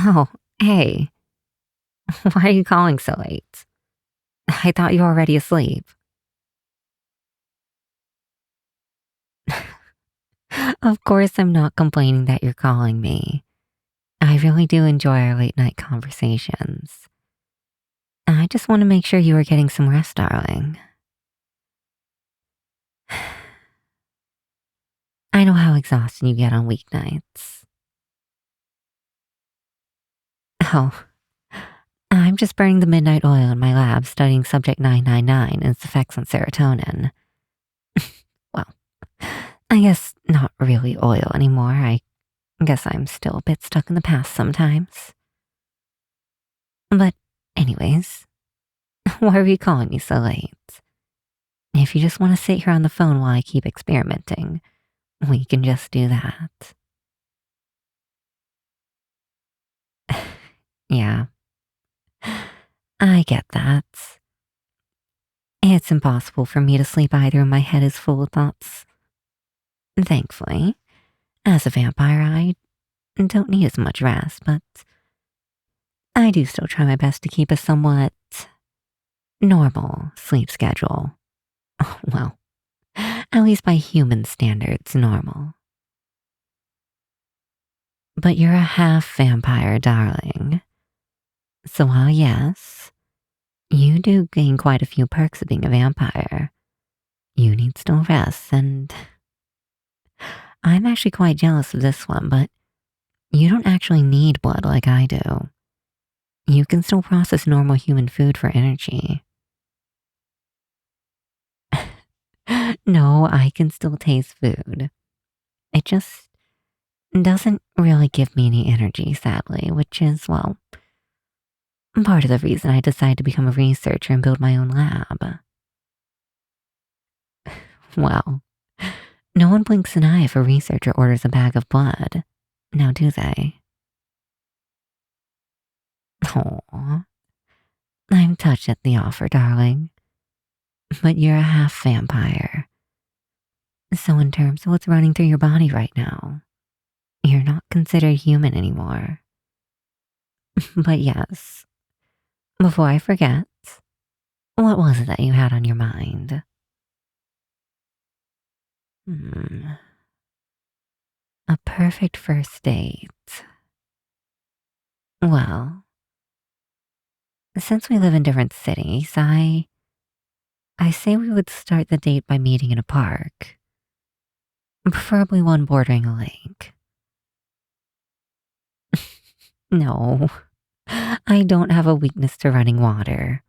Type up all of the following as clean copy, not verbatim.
Oh, hey, why are you calling so late? I thought you were already asleep. Of course, I'm not complaining that you're calling me. I really do enjoy our late night conversations. I just want to make sure you are getting some rest, darling. I know how exhausted you get on weeknights. Oh, I'm just burning the midnight oil in my lab studying Subject 999 and its effects on serotonin. Well, I guess not really oil anymore. I guess I'm still a bit stuck in the past sometimes. But, anyways, why are you calling me so late? If you just want to sit here on the phone while I keep experimenting, we can just do that. Yeah, I get that. It's impossible for me to sleep either, and my head is full of thoughts. Thankfully, as a vampire, I don't need as much rest, but I do still try my best to keep a somewhat normal sleep schedule. Well, at least by human standards, normal. But you're a half vampire, darling. So while yes, you do gain quite a few perks of being a vampire, you need still rest, and I'm actually quite jealous of this one, but you don't actually need blood like I do. You can still process normal human food for energy. No, I can still taste food. It just doesn't really give me any energy, sadly, which is, well, part of the reason I decided to become a researcher and build my own lab. Well, no one blinks an eye if a researcher orders a bag of blood. Now, do they? Aw, I'm touched at the offer, darling. But you're a half vampire. So, in terms of what's running through your body right now, you're not considered human anymore. But yes, before I forget, what was it that you had on your mind? Hmm, a perfect first date. Well, since we live in different cities, I say we would start the date by meeting in a park, preferably one bordering a lake. No, I don't have a weakness to running water.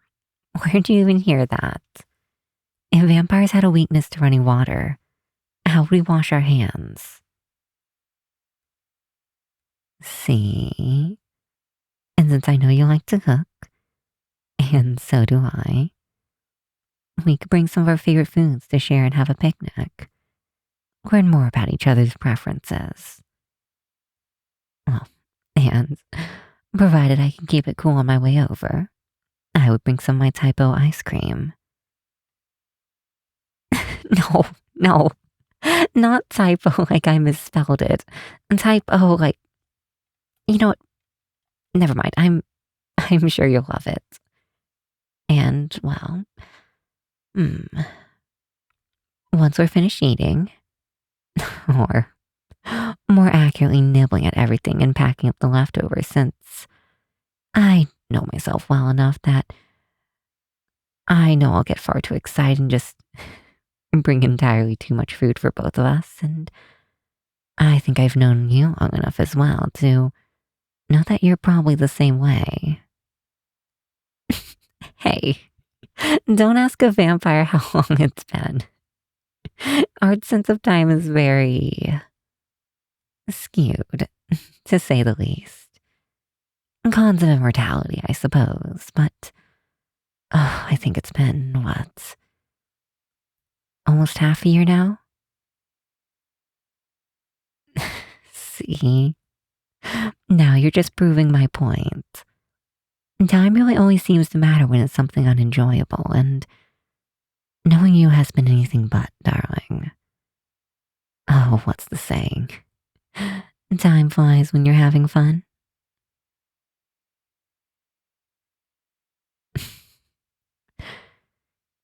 Where'd you even hear that? If vampires had a weakness to running water, how would we wash our hands? See? And since I know you like to cook, and so do I, we could bring some of our favorite foods to share and have a picnic. Learn more about each other's preferences. Well, and provided I can keep it cool on my way over, I would bring some of my typo ice cream. No, no, not typo like I misspelled it. Typo like, you know what? Never mind. I'm sure you'll love it. And well, once we're finished eating, or more accurately, nibbling at everything and packing up the leftovers, since I know myself well enough that I know I'll get far too excited and just bring entirely too much food for both of us, and I think I've known you long enough as well to know that you're probably the same way. Hey, don't ask a vampire how long it's been. Our sense of time is very skewed, to say the least. Cons of immortality, I suppose, but I think it's been, what, almost half a year now? See? Now you're just proving my point. Time really only seems to matter when it's something unenjoyable, and knowing you has been anything but, darling. Oh, what's the saying? Time flies when you're having fun.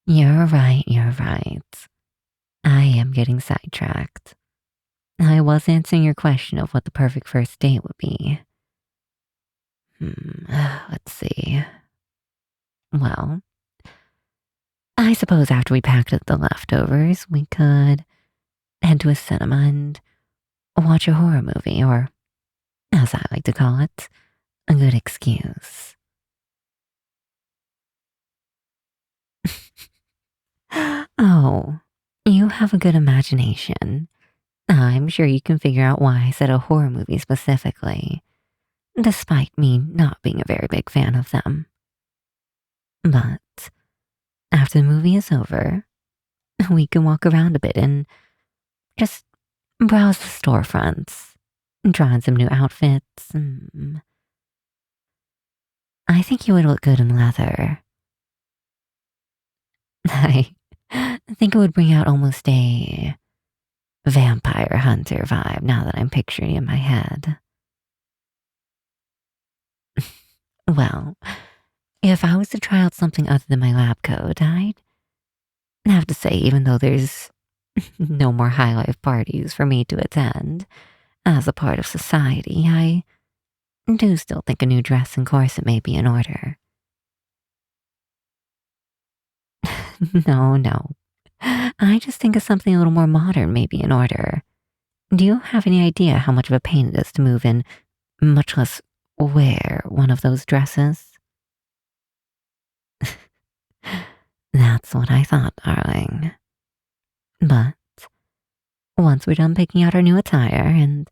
You're right, you're right. I am getting sidetracked. I was answering your question of what the perfect first date would be. Let's see. Well, I suppose after we packed up the leftovers, we could head to a cinema and watch a horror movie, or as I like to call it, a good excuse. Oh, you have a good imagination. I'm sure you can figure out why I said a horror movie specifically, despite me not being a very big fan of them. But after the movie is over, we can walk around a bit and just browse the storefronts, try on some new outfits. I think you would look good in leather. I think it would bring out almost a vampire hunter vibe now that I'm picturing it in my head. Well, if I was to try out something other than my lab coat, I'd have to say, even though there's no more high life parties for me to attend as a part of society, I do still think a new dress and corset may be in order. No, no. I just think of something a little more modern may be in order. Do you have any idea how much of a pain it is to move in, much less wear one of those dresses? That's what I thought, darling. But once we're done picking out our new attire and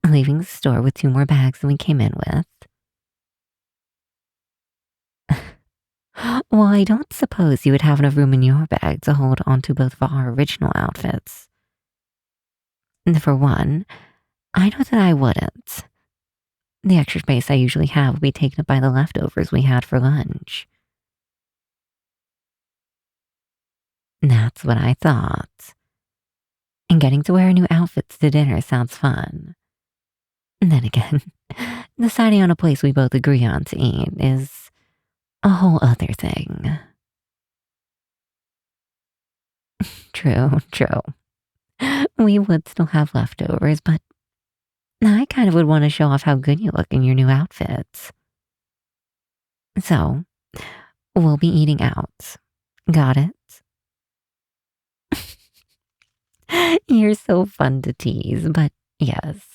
leaving the store with 2 more bags than we came in with, well, I don't suppose you would have enough room in your bag to hold onto both of our original outfits. And for one, I know that I wouldn't. The extra space I usually have would be taken up by the leftovers we had for lunch. That's what I thought. And getting to wear new outfits to dinner sounds fun. And then again, deciding on a place we both agree on to eat is a whole other thing. True, true. We would still have leftovers, but I kind of would want to show off how good you look in your new outfits. So, we'll be eating out. Got it? You're so fun to tease, but yes.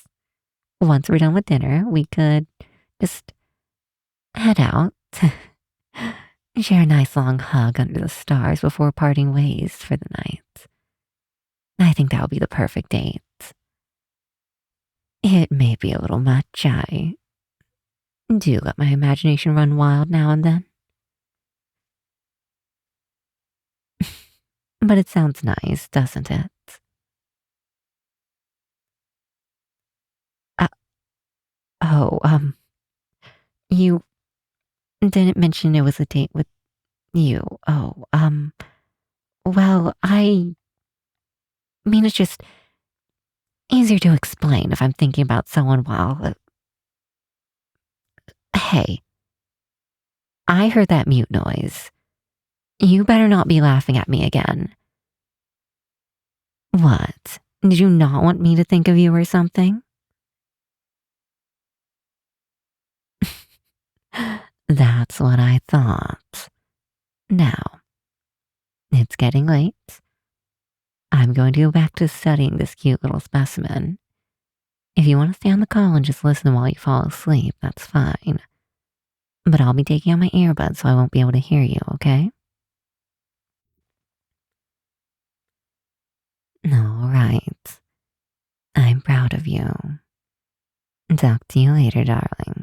Once we're done with dinner, we could just head out, share a nice long hug under the stars before parting ways for the night. I think that would be the perfect date. It may be a little much. I do let my imagination run wild now and then. But it sounds nice, doesn't it? Uh, oh, you didn't mention it was a date with you. Oh, well, I mean, it's just easier to explain if I'm thinking about someone while. Hey, I heard that mute noise. You better not be laughing at me again. What? Did you not want me to think of you or something? That's what I thought. Now, it's getting late. I'm going to go back to studying this cute little specimen. If you want to stay on the call and just listen while you fall asleep, that's fine. But I'll be taking out my earbuds so I won't be able to hear you, okay? All right. I'm proud of you. Talk to you later, darling.